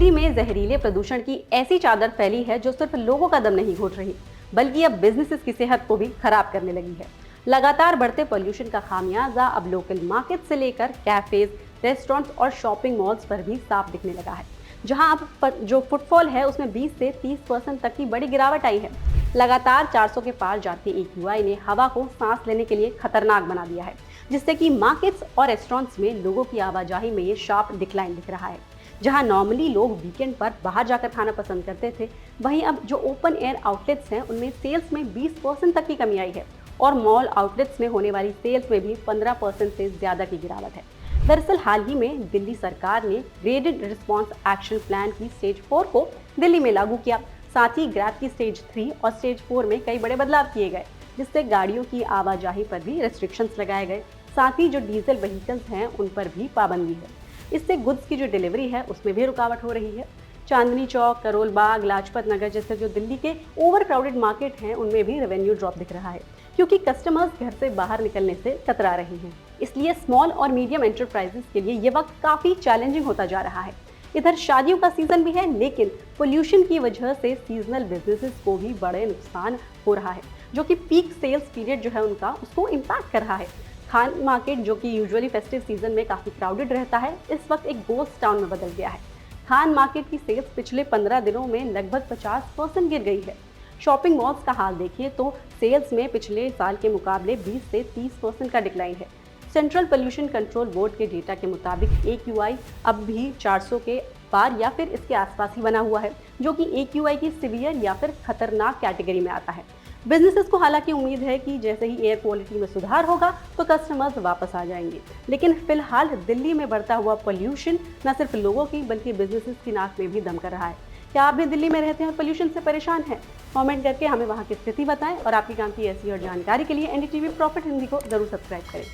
दिल्ली में जहरीले प्रदूषण की ऐसी चादर फैली है जो सिर्फ लोगों का दम नहीं घोट रही, बल्कि अब बिजनेसेस की सेहत को भी खराब करने लगी है। लगातार बढ़ते पोल्यूशन का खामियाजा अब लोकल मार्केट से लेकर कैफेज, रेस्टोरेंट्स और शॉपिंग मॉल्स पर भी साफ दिखने लगा है, जहां अब जो फुटफॉल है उसमें 20 से 30% तक की बड़ी गिरावट आई है। लगातार 400 के पार जाती AQI ने हवा को सांस लेने के लिए खतरनाक बना दिया है, जिससे कि मार्केट्स और रेस्टोरेंट्स में लोगों की आवाजाही में ये शार्प डिक्लाइन दिख रहा है। जहां नॉर्मली लोग वीकेंड पर बाहर जाकर खाना पसंद करते थे, वहीं अब जो ओपन एयर आउटलेट्स हैं उनमें सेल्स में 20% तक की कमी आई है और मॉल आउटलेट्स में होने वाली सेल्स में भी 15% से ज़्यादा की गिरावट है। दरअसल हाल ही में दिल्ली सरकार ने ग्रेडेड रिस्पांस एक्शन प्लान की स्टेज 4 को दिल्ली में लागू किया। साथ ही ग्रैब की स्टेज 3 और स्टेज 4 में कई बड़े बदलाव किए गए, जिससे गाड़ियों की आवाजाही पर भी रेस्ट्रिक्शंस लगाए गए। साथ ही जो डीजल व्हीकल्स हैं उन पर भी पाबंदी है। इससे गुड्स की जो डिलीवरी है उसमें भी रुकावट हो रही है। चांदनी चौक, करोल बाग, लाजपत नगर जैसे जो दिल्ली के ओवर क्राउडेड मार्केट हैं उनमें भी रेवेन्यू ड्रॉप दिख रहा है, क्योंकि कस्टमर्स घर से बाहर निकलने से कतरा रहे हैं। इसलिए स्मॉल और मीडियम एंटरप्राइजेस के लिए ये वक्त काफ़ी चैलेंजिंग होता जा रहा है। इधर शादियों का सीजन भी है, लेकिन पोल्यूशन की वजह से सीजनल बिजनेसेस को भी बड़े नुकसान हो रहा है, जो कि पीक सेल्स पीरियड जो है उनका उसको इम्पैक्ट कर रहा है। खान मार्केट जो कि यूजुअली फेस्टिव सीजन में काफ़ी क्राउडेड रहता है, इस वक्त एक गोस्ट टाउन में बदल गया है। खान मार्केट की सेल्स पिछले 15 दिनों में लगभग 50% गिर गई है। शॉपिंग मॉल्स का हाल देखिए तो सेल्स में पिछले साल के मुकाबले 20 से 30% का डिक्लाइन है। सेंट्रल पोल्यूशन कंट्रोल बोर्ड के डेटा के मुताबिक AQI अब भी 400 के पार या फिर इसके आसपास ही बना हुआ है, जो कि AQI की सीवियर या फिर खतरनाक कैटेगरी में आता है। बिजनेसेस को हालांकि उम्मीद है कि जैसे ही एयर क्वालिटी में सुधार होगा तो कस्टमर्स वापस आ जाएंगे, लेकिन फिलहाल दिल्ली में बढ़ता हुआ पोल्यूशन न सिर्फ लोगों की बल्कि बिजनेसेस की नाक में भी दम कर रहा है। क्या आप भी दिल्ली में रहते हैं और पोल्यूशन से परेशान हैं? कमेंट करके हमें वहां की स्थिति बताएं और आपकी काम की ऐसी और जानकारी के लिए NDTV प्रॉफिट हिंदी को जरूर सब्सक्राइब करें।